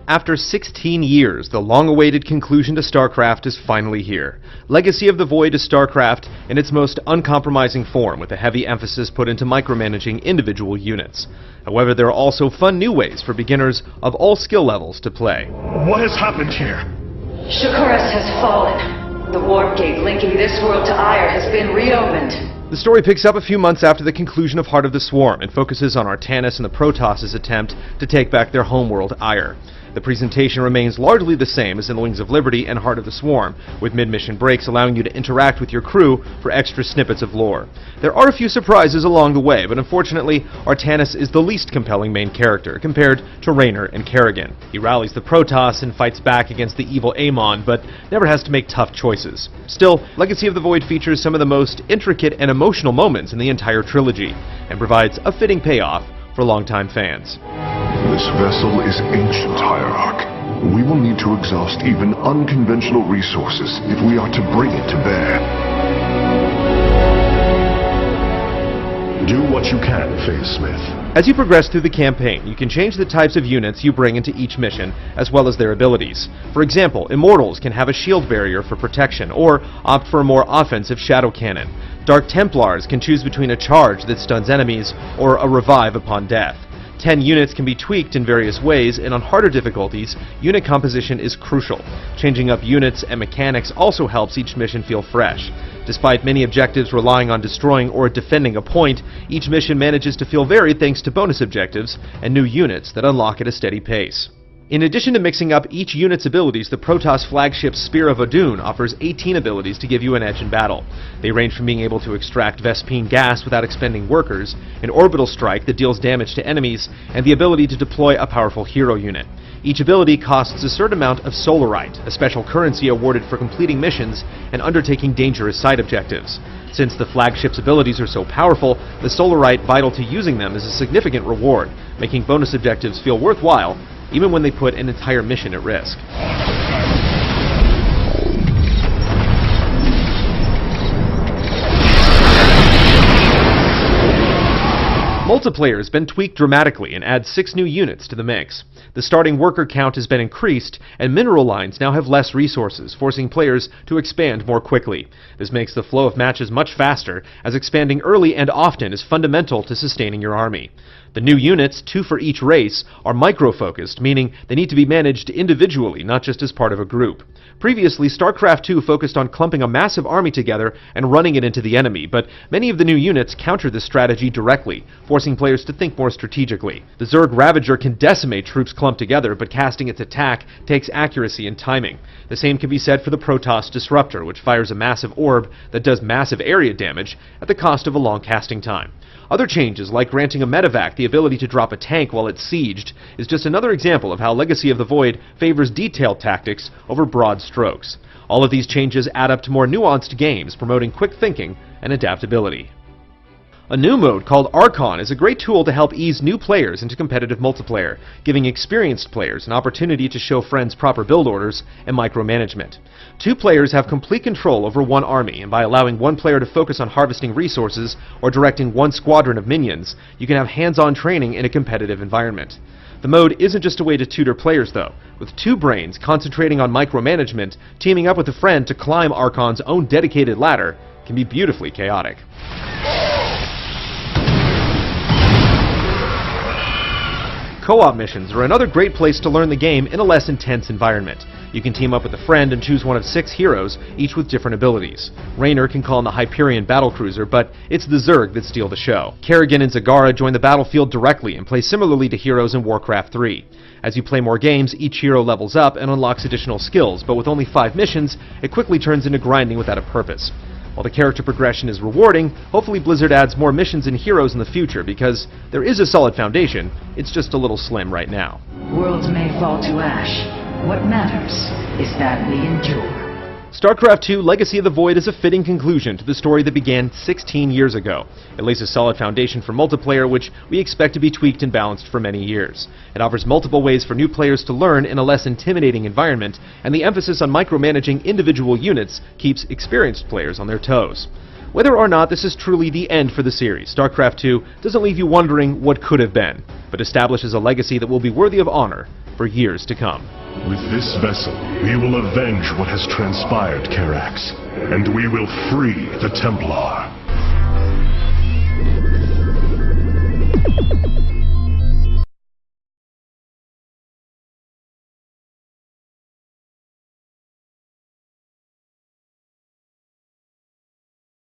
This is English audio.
After 16 years, the long-awaited conclusion to StarCraft is finally here. Legacy of the Void is StarCraft in its most uncompromising form, with a heavy emphasis put into micromanaging individual units. However, there are also fun new ways for beginners of all skill levels to play. What has happened here? Shakuras has fallen. The warp gate linking this world to Ire has been reopened. The story picks up a few months after the conclusion of Heart of the Swarm and focuses on Artanis and the Protoss' attempt to take back their homeworld Ire. The presentation remains largely the same as in Wings of Liberty and Heart of the Swarm, with mid-mission breaks allowing you to interact with your crew for extra snippets of lore. There are a few surprises along the way, but unfortunately, Artanis is the least compelling main character compared to Raynor and Kerrigan. He rallies the Protoss and fights back against the evil Amon, but never has to make tough choices. Still, Legacy of the Void features some of the most intricate and emotional moments in the entire trilogy, and provides a fitting payoff for longtime fans. This vessel is ancient, Hierarch. We will need to exhaust even unconventional resources if we are to bring it to bear. Do what you can, Phase Smith. As you progress through the campaign, you can change the types of units you bring into each mission, as well as their abilities. For example, Immortals can have a shield barrier for protection, or opt for a more offensive Shadow Cannon. Dark Templars can choose between a charge that stuns enemies, or a revive upon death. 10 units can be tweaked in various ways, and on harder difficulties, unit composition is crucial. Changing up units and mechanics also helps each mission feel fresh. Despite many objectives relying on destroying or defending a point, each mission manages to feel varied thanks to bonus objectives and new units that unlock at a steady pace. In addition to mixing up each unit's abilities, the Protoss flagship Spear of Odun offers 18 abilities to give you an edge in battle. They range from being able to extract Vespene gas without expending workers, an orbital strike that deals damage to enemies, and the ability to deploy a powerful hero unit. Each ability costs a certain amount of Solarite, a special currency awarded for completing missions and undertaking dangerous side objectives. Since the flagship's abilities are so powerful, the Solarite vital to using them is a significant reward, making bonus objectives feel worthwhile, even when they put an entire mission at risk. Multiplayer has been tweaked dramatically and adds 6 new units to the mix. The starting worker count has been increased, and mineral lines now have less resources, forcing players to expand more quickly. This makes the flow of matches much faster, as expanding early and often is fundamental to sustaining your army. The new units, 2 for each race, are micro-focused, meaning they need to be managed individually, not just as part of a group. Previously, StarCraft II focused on clumping a massive army together and running it into the enemy, but many of the new units counter this strategy directly, forcing players to think more strategically. The Zerg Ravager can decimate troops clumped together, but casting its attack takes accuracy and timing. The same can be said for the Protoss Disruptor, which fires a massive orb that does massive area damage at the cost of a long casting time. Other changes, like granting a medevac the ability to drop a tank while it's sieged, is just another example of how Legacy of the Void favors detailed tactics over broad strokes. All of these changes add up to more nuanced games, promoting quick thinking and adaptability. A new mode called Archon is a great tool to help ease new players into competitive multiplayer, giving experienced players an opportunity to show friends proper build orders and micromanagement. 2 players have complete control over one army, and by allowing one player to focus on harvesting resources or directing one squadron of minions, you can have hands-on training in a competitive environment. The mode isn't just a way to tutor players, though. With 2 brains concentrating on micromanagement, teaming up with a friend to climb Archon's own dedicated ladder can be beautifully chaotic. Co-op missions are another great place to learn the game in a less intense environment. You can team up with a friend and choose one of 6 heroes, each with different abilities. Raynor can call in the Hyperion battlecruiser, but it's the Zerg that steal the show. Kerrigan and Zagara join the battlefield directly and play similarly to heroes in Warcraft III. As you play more games, each hero levels up and unlocks additional skills, but with only 5 missions, it quickly turns into grinding without a purpose. While the character progression is rewarding, hopefully Blizzard adds more missions and heroes in the future, because there is a solid foundation, it's just a little slim right now. Worlds may fall to ash. What matters is that we endure. StarCraft II Legacy of the Void is a fitting conclusion to the story that began 16 years ago. It lays a solid foundation for multiplayer, which we expect to be tweaked and balanced for many years. It offers multiple ways for new players to learn in a less intimidating environment, and the emphasis on micromanaging individual units keeps experienced players on their toes. Whether or not this is truly the end for the series, StarCraft II doesn't leave you wondering what could have been, but establishes a legacy that will be worthy of honor for years to come. With this vessel, we will avenge what has transpired, Karax, and we will free the Templar.